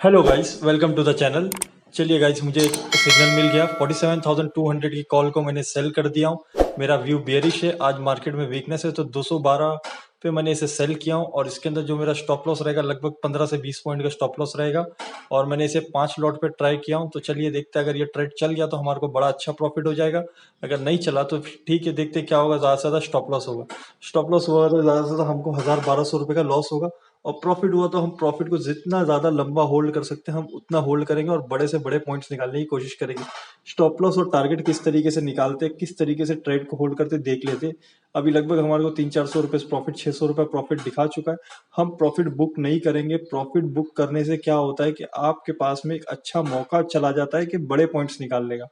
Hello guys, welcome to the channel. चलिए guys, मुझे एक सिग्नल मिल गया। 47,200 की कॉल को मैंने सेल कर दिया हूँ। मेरा व्यू बेयरिश है, आज मार्केट में वीकनेस है, तो 212 पे मैंने इसे सेल किया हूँ। और इसके अंदर जो मेरा स्टॉप लॉस रहेगा लगभग 15 से 20 पॉइंट का स्टॉप लॉस रहेगा। और मैंने इसे 5 लॉट पे ट्राई किया हूँ। तो चलिए देखते हैं, अगर ये ट्रेड चल गया तो हमारे को बड़ा अच्छा प्रॉफिट हो जाएगा। अगर नहीं चला तो ठीक है, देखते हैं क्या होगा। ज़्यादा से ज़्यादा स्टॉप लॉस होगा। स्टॉप लॉस हुआ तो ज़्यादा से ज़्यादा हमको 1,000-1,200 रुपये का लॉस होगा। और प्रॉफिट हुआ तो हम प्रॉफिट को जितना ज्यादा लंबा होल्ड कर सकते हैं हम उतना होल्ड करेंगे और बड़े से बड़े पॉइंट्स निकालने की कोशिश करेंगे। स्टॉप लॉस और टारगेट किस तरीके से निकालते, किस तरीके से ट्रेड को होल्ड करते देख लेते। अभी लगभग हमारे को 300-400 रुपए प्रॉफिट, 600 रुपए प्रॉफिट दिखा चुका है। हम प्रॉफिट बुक नहीं करेंगे। प्रॉफिट बुक करने से क्या होता है कि आपके पास में एक अच्छा मौका चला जाता है कि बड़े पॉइंट्स निकालने का।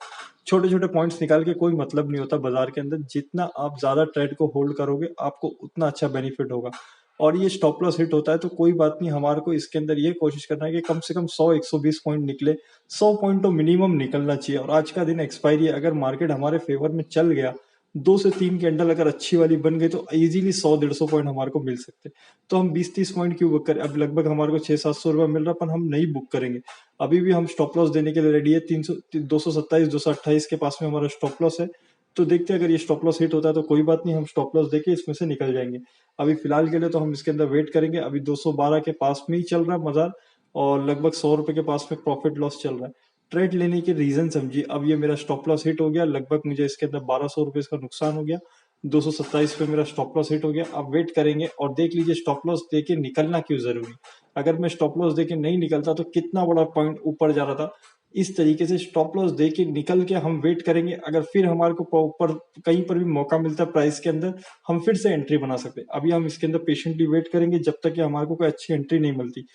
छोटे छोटे पॉइंट्स निकाल के कोई मतलब नहीं होता बाजार के अंदर। जितना आप ज्यादा ट्रेड को होल्ड करोगे आपको उतना अच्छा बेनिफिट होगा। और ये स्टॉप लॉस हिट होता है तो कोई बात नहीं, हमारे को इसके अंदर ये कोशिश करना है कि कम से कम 100-120 पॉइंट निकले। 100 पॉइंट तो मिनिमम निकलना चाहिए। और आज का दिन एक्सपायरी है, अगर मार्केट हमारे फेवर में चल गया, 2 से 3 कैंडल अगर अच्छी वाली बन गई तो इजीली 100-150 पॉइंट हमारे को मिल सकते हैं। तो हम 20-30 पॉइंट क्यों बुक करें। अब लगभग हमारे को 600-700 रुपये मिल रहा, पर हम नहीं बुक करेंगे। अभी भी हम स्टॉप लॉस देने के लिए रेडी है। 300, 227, 228 के पास में हमारा स्टॉप लॉस है। तो देखते हैं, अगर ये स्टॉप लॉस हिट होता है तो कोई बात नहीं, हम स्टॉप लॉस देके इसमें से निकल जाएंगे। अभी फिलहाल के लिए तो हम इसके अंदर वेट करेंगे। अभी 212 के पास में ही चल रहा है बाजार। और लगभग 100 रुपए के पास में प्रॉफिट लॉस चल रहा है। ट्रेड लेने के रीजन समझिए। अब ये मेरा स्टॉप लॉस हिट हो गया, लगभग मुझे इसके अंदर 1,200 रुपए का नुकसान हो गया। 227 पे मेरा स्टॉप लॉस हिट हो गया। अब वेट करेंगे और देख लीजिए स्टॉप लॉस देके निकलना क्यों जरूरी। अगर मैं स्टॉप लॉस देके नहीं निकलता तो कितना बड़ा पॉइंट ऊपर जा रहा था। इस तरीके से स्टॉप लॉस देके निकल के हम वेट करेंगे। अगर फिर हमारे को ऊपर कहीं पर भी मौका मिलता है प्राइस के अंदर, हम फिर से एंट्री बना सकते हैं। अभी हम इसके अंदर पेशेंटली वेट करेंगे जब तक कि हमारे को कोई अच्छी एंट्री नहीं मिलती।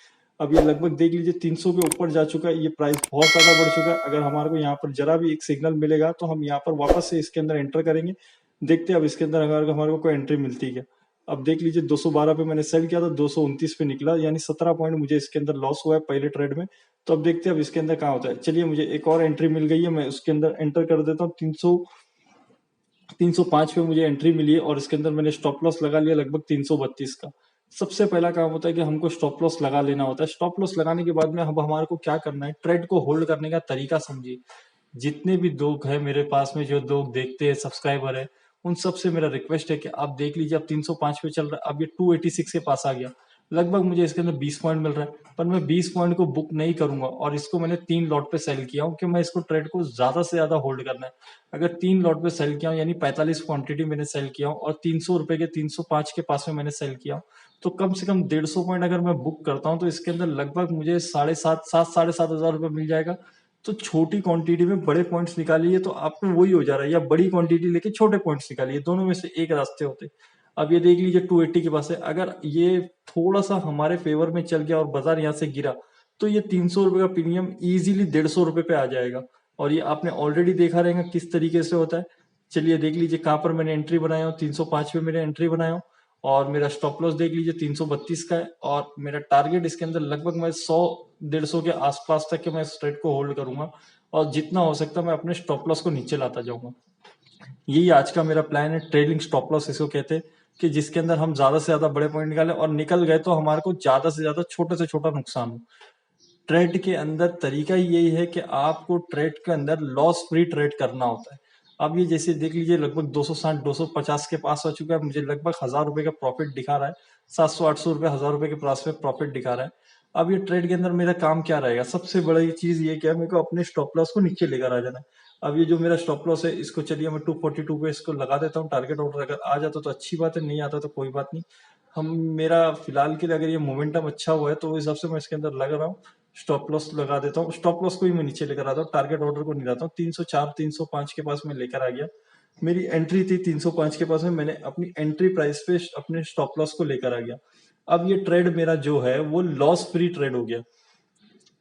अब ये लगभग देख लीजिए 300 के ऊपर जा चुका है। ये प्राइस बहुत ज्यादा बढ़ चुका है। अगर हमारे को यहाँ पर जरा भी एक सिग्नल मिलेगा तो हम यहाँ पर वापस से इसके अंदर एंटर करेंगे। देखते हैं अब इसके अंदर अगर हमारे को कोई एंट्री मिलती है क्या। अब देख लीजिए 212 पे मैंने सेल किया था, 229 पे निकला, यानी 17 पॉइंट मुझे इसके अंदर लॉस हुआ है पहले ट्रेड में। तो अब देखते हैं अब इसके अंदर कहाँ होता है। चलिए, मुझे एक और एंट्री मिल गई है, मैं उसके अंदर एंटर कर देता हूँ। 305 पे मुझे एंट्री मिली है और इसके अंदर मैंने स्टॉप लॉस लगा लिया लगभग 332 का। सबसे पहला काम होता है कि हमको स्टॉप लॉस लगा लेना होता है। स्टॉप लॉस लगाने के बाद में अब हमारे को क्या करना है, ट्रेड को होल्ड करने का तरीका समझिए। जितने भी लोग हैं मेरे पास में, जो लोग देखते हैं, सब्सक्राइबर है, उन सबसे मेरा रिक्वेस्ट है कि आप देख लीजिए, अब 305 पे चल रहा है, अब ये 286 के पास आ गया। लगभग मुझे इसके अंदर 20 पॉइंट मिल रहा है, पर मैं 20 पॉइंट को बुक नहीं करूंगा। और इसको मैंने 3 लॉट पे सेल किया हूँ कि मैं इसको ट्रेड को ज्यादा से ज्यादा होल्ड करना है। अगर 3 लॉट पे सेल किया हूँ यानी 45 क्वांटिटी मैंने सेल किया हूँ और 300 रुपए के 305 के पास में मैंने सेल किया हूँ, तो कम से कम 150 पॉइंट अगर मैं बुक करता हूँ तो इसके अंदर लगभग मुझे 7,500 रुपये मिल जाएगा। तो छोटी क्वांटिटी में बड़े पॉइंट्स निकालिए तो आपको वही हो जा रहा है, या बड़ी क्वांटिटी लेके छोटे पॉइंट्स निकालिए, दोनों में से एक रास्ते होते हैं। अब ये देख लीजिए 280 के पास है। अगर ये थोड़ा सा हमारे फेवर में चल गया और बाजार यहाँ से गिरा तो ये 300 रुपए का प्रीमियम इजीली 150 रुपए पे आ जाएगा। और ये आपने ऑलरेडी देखा रहेगा किस तरीके से होता है। चलिए देख लीजिए कहाँ पर मैंने एंट्री बनाया हूँ, 305 पे मैंने एंट्री बनाया हूँ। और मेरा स्टॉप लॉस देख लीजिए 332 का है। और मेरा टारगेट इसके अंदर लगभग मैं 100-150 के आसपास तक के मैं इस ट्रेड को होल्ड करूंगा। और जितना हो सकता है मैं अपने स्टॉप लॉस को नीचे लाता जाऊंगा। यही आज का मेरा प्लान है। ट्रेडिंग स्टॉप लॉस इसको कहते हैं, कि जिसके अंदर हम ज्यादा से ज्यादा बड़े पॉइंट निकालें और निकल गए तो हमारे को ज्यादा से ज्यादा छोटे से छोटा नुकसान हो। ट्रेड के अंदर तरीका ही यही है कि आपको ट्रेड के अंदर लॉस फ्री ट्रेड करना होता है। अब ये जैसे देख लीजिए लगभग 260 250 के पास आ चुका है, मुझे लगभग 1,000 रुपए का प्रॉफिट दिखा रहा है। 700 800 रुपए, 1,000 रुपए के पास में प्रॉफिट दिखा रहा है। अब ये ट्रेड के अंदर मेरा काम क्या रहेगा, सबसे बड़ी चीज ये क्या है, मेरे को अपने स्टॉप लॉस को नीचे लेकर आ जाना है। अब ये जो मेरा स्टॉप लॉस है इसको चलिए मैं 242 पे इसको लगा देता हूँ। टारगेट ऑर्डर अगर आ जाता तो अच्छी बात है, नहीं आता तो कोई बात नहीं। हम मेरा फिलहाल के लिए अगर ये मोमेंटम अच्छा हुआ है तो उस हिसाब से मैं इसके अंदर लग रहा हूँ। स्टॉप लॉस लगा देता हूँ। स्टॉप लॉस को ही मैं नीचे लेकर आता हूँ, टारगेट ऑर्डर को नहीं लाता हूँ। 304 305 के पास में लेकर आ गया। मेरी एंट्री थी 305 के पास में, मैंने अपनी एंट्री प्राइस पे अपने स्टॉप लॉस को लेकर आ गया। अब ये ट्रेड मेरा जो है वो लॉस फ्री ट्रेड हो गया।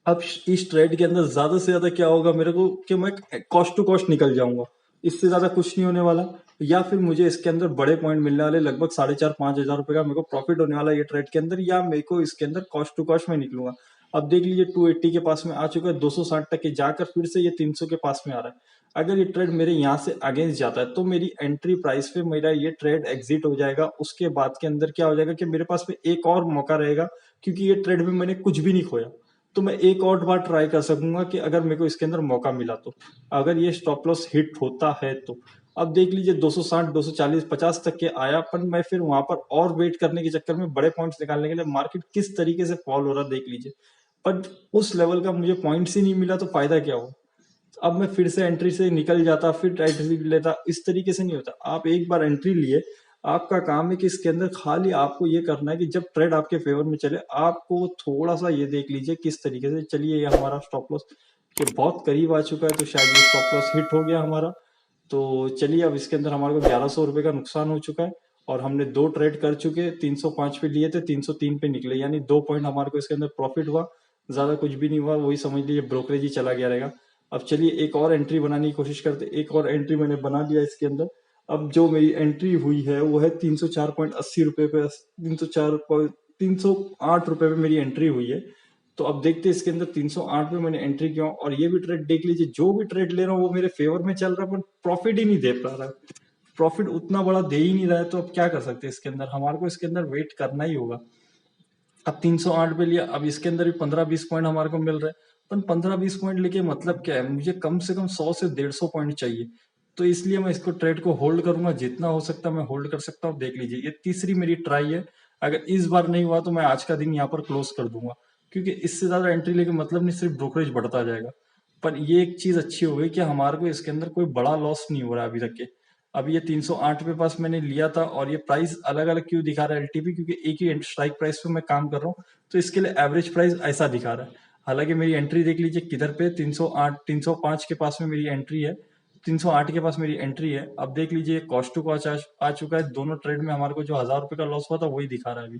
अब इस ट्रेड के अंदर ज्यादा से ज्यादा क्या होगा मेरे को, कि मैं कॉस्ट टू कॉस्ट निकल जाऊंगा। इससे ज्यादा कुछ नहीं होने वाला। या फिर मुझे इसके अंदर बड़े पॉइंट मिलने वाले, लगभग 4,500-5,000 रुपए का मेरे को प्रॉफिट होने वाला है ये ट्रेड के अंदर, या मेरे को इसके अंदर कॉस्ट टू कॉस्ट में निकलूंगा। अब देख लीजिए 280 के पास में आ चुका है, 260 तक के जाकर फिर से ये 300 के पास में आ रहा है। अगर ये ट्रेड मेरे यहाँ से अगेंस्ट जाता है तो मेरी एंट्री प्राइस पे मेरा ये ट्रेड एग्जिट हो जाएगा। उसके बाद के अंदर क्या हो जाएगा कि मेरे पास में एक और मौका रहेगा, क्योंकि ये ट्रेड में मैंने कुछ भी नहीं खोया। तो मैं एक और बार ट्राई कर सकूंगा कि अगर मेरे को इसके अंदर मौका मिला तो, अगर ये स्टॉप लॉस हिट होता है तो। अब देख लीजिए 260, 240, 50 तक के आया, पर मैं फिर वहां पर और वेट करने के चक्कर में बड़े पॉइंट्स निकालने के लिए मार्केट किस तरीके से फॉल हो रहा देख लीजिए। पर उस लेवल का मुझे पॉइंट्स ही नहीं मिला तो फायदा क्या हुआ। अब मैं फिर से एंट्री से निकल जाता, फिर एंट्री लेता, इस तरीके से नहीं होता। आप एक बार एंट्री लिए, आपका काम है कि इसके अंदर खाली आपको ये करना है कि जब ट्रेड आपके फेवर में चले, आपको थोड़ा सा ये देख लीजिए किस तरीके से चलिए। ये हमारा स्टॉप लॉस के बहुत करीब आ चुका है, तो शायद ये स्टॉप लॉस हिट हो गया हमारा। तो चलिए, अब इसके अंदर हमारे को 1100 रुपए का नुकसान हो चुका है, और हमने दो ट्रेड कर चुके, 305 पे लिए थे, 303 पे निकले, यानी 2 पॉइंट हमारे को इसके अंदर प्रॉफिट हुआ। ज्यादा कुछ भी नहीं हुआ, वही समझ लीजिए ब्रोकरेज ही चला गया रहेगा। अब चलिए एक और एंट्री बनाने की कोशिश करते। एक और एंट्री मैंने बना लिया इसके अंदर। अब जो मेरी एंट्री हुई है वो है 304.80 रुपए पे, 308 रुपए पे मेरी एंट्री हुई है। तो अब देखते हैं इसके अंदर 308 पे मैंने एंट्री किया, और ये भी ट्रेड देख लीजिए, जो भी ट्रेड ले रहा हूँ वो मेरे फेवर में चल रहा है, पर प्रॉफिट ही नहीं दे पा रहा है। प्रॉफिट उतना बड़ा दे ही नहीं रहा है, तो अब क्या कर सकते हैं इसके अंदर, हमारे को इसके अंदर वेट करना ही होगा। अब 308 पे लिया, अब इसके अंदर भी 15-20 पॉइंट हमारे को मिल रहे हैं, पर 15-20 पॉइंट लेके मतलब क्या है, मुझे कम से कम 100 से 150 पॉइंट चाहिए। तो इसलिए मैं इसको ट्रेड को होल्ड करूंगा, जितना हो सकता है मैं होल्ड कर सकता हूँ। देख लीजिए, ये तीसरी मेरी ट्राई है। अगर इस बार नहीं हुआ तो मैं आज का दिन यहाँ पर क्लोज कर दूंगा, क्योंकि इससे ज्यादा एंट्री लेके मतलब नहीं, सिर्फ ब्रोकरेज बढ़ता जाएगा। पर ये एक चीज अच्छी हो गई कि हमारे को इसके अंदर कोई बड़ा लॉस नहीं हो रहा है अभी तक के। अब ये 308 पे पास मैंने लिया था, और ये प्राइस अलग अलग क्यों दिखा रहा है एलटीपी, क्योंकि एक ही स्ट्राइक प्राइस पे मैं काम कर रहा हूँ, तो इसके लिए एवरेज प्राइस ऐसा दिखा रहा है। हालांकि मेरी एंट्री देख लीजिए किधर पे, 308, 305 के पास में मेरी एंट्री है, 308 के पास मेरी एंट्री है। अब देख लीजिए कॉस्ट टू कॉस्ट आ चुका है, दोनों ट्रेड में हमारे को जो 1000 रुपए का लॉस हुआ था वही दिखा रहा है अभी।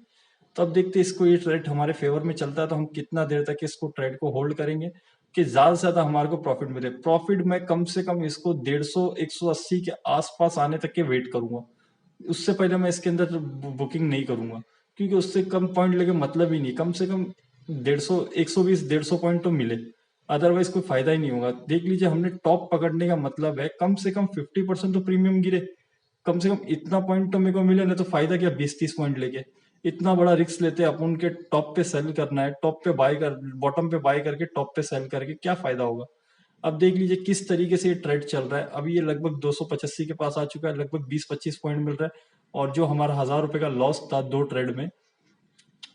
तो अब देखते हैं इसको, ये ट्रेड हमारे फेवर में चलता है तो हम कितना देर तक इसको ट्रेड को होल्ड करेंगे कि ज्यादा से ज्यादा हमारे को प्रॉफिट मिले। प्रॉफिट मैं कम से कम इसको 150, 180 के आसपास आने तक के वेट करूंगा, उससे पहले मैं इसके अंदर बुकिंग नहीं करूंगा, क्योंकि उससे कम पॉइंट लेके मतलब ही नहीं। कम से कम 150, 120, 150 पॉइंट तो मिले, अदरवाइज कोई फायदा ही नहीं होगा। देख लीजिए, हमने टॉप पकड़ने का मतलब है कम से कम 50% तो प्रीमियम गिरे, कम से कम इतना पॉइंट तो मेरे को मिले ना, तो फायदा क्या 20-30 पॉइंट लेके। इतना बड़ा रिस्क लेते हैं अपन के, टॉप पे सेल करना है, टॉप पे बाय कर, बॉटम पे बाय करके टॉप पे सेल करके क्या फायदा होगा। अब देख लीजिए किस तरीके से ये ट्रेड चल रहा है। अभी ये लगभग 285 के पास आ चुका है, लगभग 20-25 पॉइंट मिल रहा है, और जो हमारा 1000 रुपए का लॉस था दो ट्रेड में,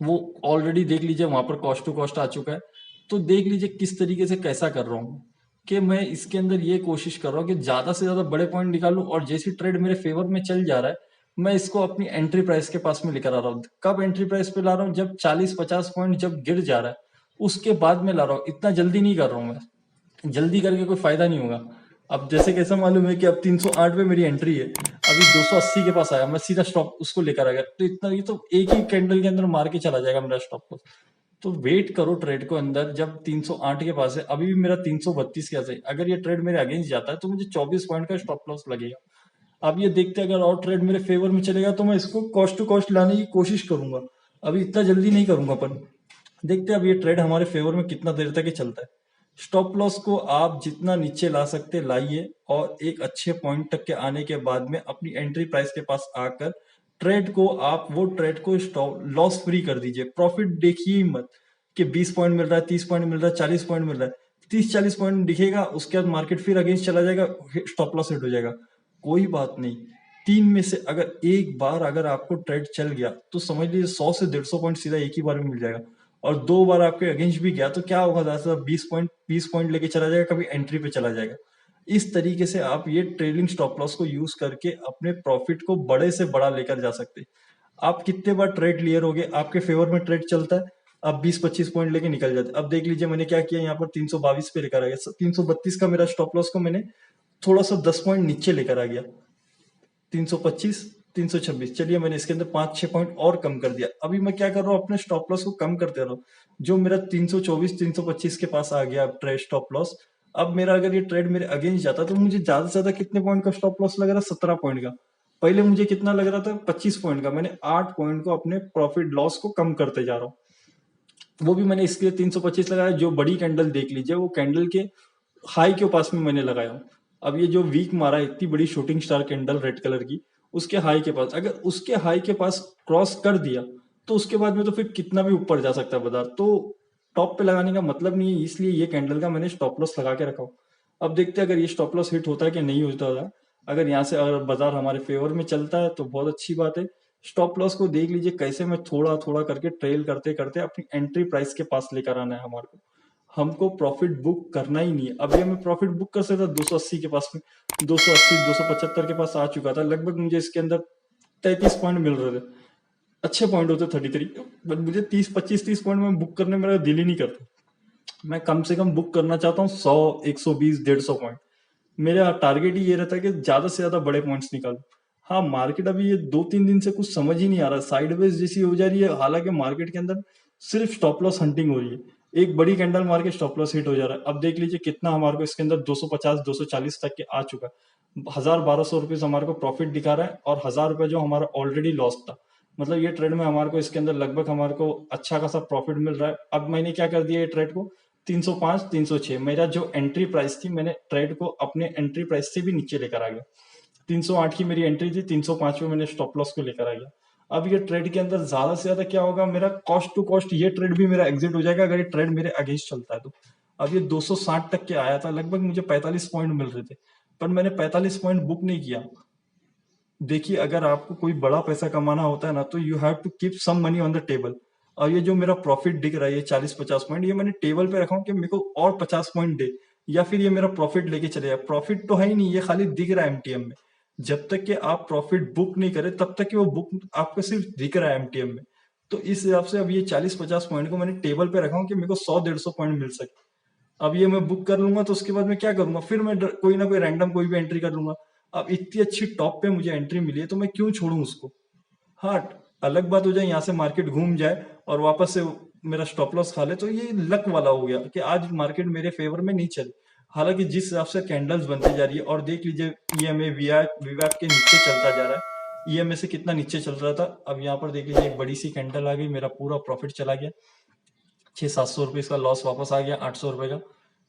वो ऑलरेडी देख लीजिए वहां पर कॉस्ट टू कॉस्ट आ चुका है। तो देख लीजिए किस तरीके से कैसा कर रहा हूँ, कि मैं इसके अंदर ये कोशिश कर रहा हूँ कि ज्यादा से ज्यादा बड़े पॉइंट निकालूं, और जैसी ट्रेड मेरे फेवर में चल जा रहा है, मैं इसको अपनी एंट्री प्राइस के पास में लेकर आ रहा हूँ। कब एंट्री प्राइस पे ला रहा हूँ, जब 40-50 पॉइंट जब गिर जा रहा है, उसके बाद में ला रहा हूँ। इतना जल्दी नहीं कर रहा हूँ मैं, जल्दी करके कोई फायदा नहीं होगा। अब जैसे कैसा मालूम है कि अब 308 पे मेरी एंट्री है, अभी 280 के पास आया, मैं सीधा स्टॉप उसको लेकर आ गया, तो इतना, ये तो एक ही कैंडल के अंदर मार के चला जाएगा मेरा स्टॉप को। तो वेट करो ट्रेड को अंदर, जब 308 के पास है, अभी भी मेरा 332 के पास है, अगर ये ट्रेड मेरे अगेंस्ट जाता है तो मुझे 24 पॉइंट का स्टॉप लॉस लगेगा। अब ये देखते हैं, अगर और ट्रेड मेरे फेवर में चलेगा तो मैं इसको कॉस्ट टू कॉस्ट लाने की कोशिश करूंगा, अभी इतना जल्दी नहीं करूंगा। पर देखते हैं अब ये ट्रेड हमारे फेवर में कितना देर तक ये चलता है। स्टॉप लॉस को आप जितना नीचे ला सकते लाइए, और एक अच्छे पॉइंट तक के आने के बाद में अपनी एंट्री प्राइस के पास आकर ट्रेड को, आप वो ट्रेड को स्टॉप लॉस फ्री कर दीजिए। प्रॉफिट देखिए ही मत कि 20 पॉइंट मिल रहा है, 30 पॉइंट मिल रहा है, 40 पॉइंट मिल रहा है। 30-40 पॉइंट दिखेगा, उसके बाद मार्केट फिर अगेंस्ट चला जाएगा, स्टॉप लॉस हिट हो जाएगा। कोई बात नहीं, तीन में से अगर एक बार अगर आपको ट्रेड चल गया तो समझ लीजिए 100 से 150 पॉइंट सीधा एक ही बार में मिल जाएगा। और दो बार आपके अगेंस्ट भी गया तो क्या होगा, ज्यादा 20 पॉइंट लेके चला जाएगा, कभी एंट्री पे चला जाएगा। इस तरीके से आप ये ट्रेलिंग स्टॉप लॉस को यूज करके अपने प्रॉफिट को बड़े से बड़ा लेकर जा सकते हैं। आप कितने बार ट्रेड क्लियर हो गए, आपके फेवर में ट्रेड चलता है, आप 20-25 पॉइंट लेके निकल जाते। अब देख लीजिए मैंने क्या किया, यहाँ पर 322 पे लेकर आ गया, 332 का मेरा स्टॉप लॉस को मैंने थोड़ा सा 10 पॉइंट नीचे लेकर आ गया, 325, 326। चलिए मैंने इसके अंदर 5-6 पॉइंट और कम कर दिया। अभी मैं क्या कर रहा हूँ, अपने स्टॉप लॉस को कम करते रहा हूँ। जो मेरा 324, 325 के पास आ गया ट्रेड स्टॉप लॉस। अब मेरा अगर ये ट्रेड मेरे अगेंस्ट जाता तो मुझे ज्यादा से ज्यादा कितने पॉइंट का स्टॉप लॉस लग रहा है, 17 पॉइंट का। पहले मुझे कितना लग रहा था, 25 पॉइंट का। मैंने 8 पॉइंट को अपने प्रॉफिट लॉस को कम करते जा रहा हूँ। वो भी मैंने इसके लिए 325 लगाया। जो बड़ी कैंडल देख लीजिए, वो कैंडल के हाई के पास में मैंने लगाया हूँ। अब ये जो वीक मारा है, इतनी बड़ी shooting star candle red colour की, उसके हाई के पास, अगर उसके हाई के पास क्रॉस कर दिया तो उसके बाद में तो फिर कितना भी ऊपर जा सकता है बाजार। तो टॉप पे लगाने का मतलब नहीं है, इसलिए ये कैंडल का मैंने स्टॉप लॉस लगा के रखा हो। अब देखते हैं अगर ये स्टॉप लॉस हिट होता है कि नहीं होता है। अगर यहाँ से अगर बाजार हमारे फेवर में चलता है तो बहुत अच्छी बात है। स्टॉप लॉस को देख लीजिए कैसे मैं थोड़ा थोड़ा करके ट्रेल करते करते अपनी एंट्री प्राइस के पास लेकर आना है हमारे को। हमको प्रॉफिट बुक करना ही नहीं है। अभी हमें प्रॉफिट बुक कर सकता 280 के पास में, 280 275 के पास आ चुका था लगभग। मुझे इसके अंदर 33 पॉइंट मिल रहे थे, अच्छे पॉइंट होते 33, बट मुझे 30 पॉइंट में बुक करने मेरा दिल ही नहीं करता। मैं कम से कम बुक करना चाहता हूँ 100 120 150 पॉइंट। मेरा टारगेट ही ये रहता है कि ज्यादा से ज्यादा बड़े पॉइंट्स निकालूं। हाँ, मार्केट अभी ये 2-3 दिन से कुछ समझ ही नहीं आ रहा, साइडवेज जैसी हो जा रही है। हालांकि मार्केट के अंदर सिर्फ स्टॉप लॉस हंटिंग हो रही है। एक बड़ी कैंडल मार के स्टॉप लॉस हिट हो जा रहा है। अब देख लीजिए कितना हमारे को इसके अंदर 250 240 तक के आ चुका है। 1000-1200 रुपीज हमारे को प्रॉफिट दिखा रहा है, और 1000 रुपये जो हमारा ऑलरेडी लॉस था। मतलब ये ट्रेड में हमारे को इसके अंदर लगभग हमारे को अच्छा खासा प्रॉफिट मिल रहा है। अब मैंने क्या कर दिया ये ट्रेड को 305 306, मेरा जो एंट्री प्राइस थी मैंने ट्रेड को अपने एंट्री प्राइस से भी नीचे लेकर आ गया। 308 की मेरी एंट्री थी, 305 में मैंने स्टॉप लॉस को लेकर आ गया। अब ये ट्रेड के अंदर ज्यादा से ज्यादा क्या होगा, मेरा कॉस्ट टू कॉस्ट ये ट्रेड भी मेरा एग्जिट हो जाएगा अगर ये ट्रेड मेरे अगेंस्ट चलता है तो। अब ये 260 तक के आया था लगभग, मुझे 45 पॉइंट मिल रहे थे, पर मैंने 45 पॉइंट बुक नहीं किया। देखिए अगर आपको कोई बड़ा पैसा कमाना होता है ना, तो you have to keep some money on the table. और ये जो मेरा प्रॉफिट दिख रहा है ये 40-50 पॉइंट, ये मैंने टेबल पे रखा हूँ कि मेरे को और 50 पॉइंट दे, या फिर ये मेरा प्रॉफिट लेके चले जाए। प्रॉफिट तो है ही नहीं, ये खाली दिख रहा है एमटीएम में। जब तक कि आप प्रॉफिट बुक नहीं करें तब तक कि वो बुक आपको सिर्फ दिख रहा है एमटीएम में। तो इस हिसाब से अब ये 40-50 पॉइंट को मैंने टेबल पे रखा हूँ कि मेरे को 100-150 पॉइंट मिल सके। अब ये मैं बुक कर लूंगा तो उसके बाद मैं क्या करूंगा, फिर मैं कोई ना कोई रैंडम कोई भी एंट्री कर लूंगा। अब इतनी अच्छी टॉप पे मुझे एंट्री मिली है तो मैं क्यों छोड़ूं उसको। हाँ, अलग बात हो जाए यहाँ से मार्केट घूम जाए और वापस से मेरा स्टॉप लॉस खा ले, तो ये लक वाला हो गया कि आज मार्केट मेरे फेवर में नहीं चली। हालांकि जिस हिसाब से कैंडल्स बनते जा रही है, और देख लीजिए ईएमए वीवैप के नीचे चलता जा रहा है। ईएमए से कितना नीचे चल रहा था, अब यहाँ पर देख लीजिए एक बड़ी सी कैंडल आ गई, मेरा पूरा प्रॉफिट चला गया। 600-700 रुपये इसका लॉस वापस आ गया 800 रुपये का।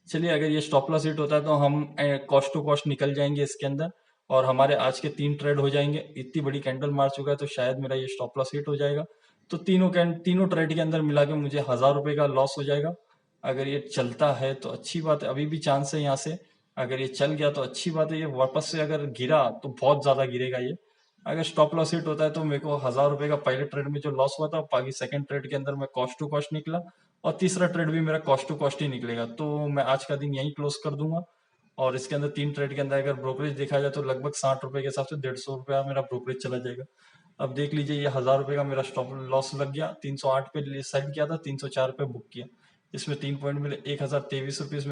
चलिए अगर ये स्टॉप लॉस हिट होता है तो हम कॉस्ट टू कॉस्ट निकल जाएंगे इसके अंदर, और हमारे आज के 3 ट्रेड हो जाएंगे। इतनी बड़ी कैंडल मार चुका है तो शायद मेरा ये स्टॉप लॉस हिट हो जाएगा। तो तीनों ट्रेड के अंदर मिला के मुझे 1000 रुपये का लॉस हो जाएगा। अगर ये चलता है तो अच्छी बात है, अभी भी चांस है यहाँ से। अगर ये चल गया तो अच्छी बात है, ये वापस से अगर गिरा तो बहुत ज्यादा गिरेगा ये। अगर स्टॉप लॉस हिट होता है तो मेरे को 1000 रुपये का पहले ट्रेड में जो लॉस हुआ था, बाकी सेकंड ट्रेड के अंदर मैं कॉस्ट टू कॉस्ट निकला, और तीसरा ट्रेड भी मेरा कॉस्ट टू कॉस्ट ही निकलेगा। तो मैं आज का दिन यहीं क्लोज कर दूंगा। और इसके अंदर 3 ट्रेड के अंदर अगर ब्रोकरेज देखा जाए तो लगभग 60 रुपए के हिसाब से 150 रुपया मेरा ब्रोकरेज चला जाएगा। अब देख लीजिए ये 1000 रुपये का मेरा स्टॉप लॉस लग गया। 308 पे सेट किया था, 304 पे बुक किया। इसमें 3 पॉइंट मिले, 1023 रुपये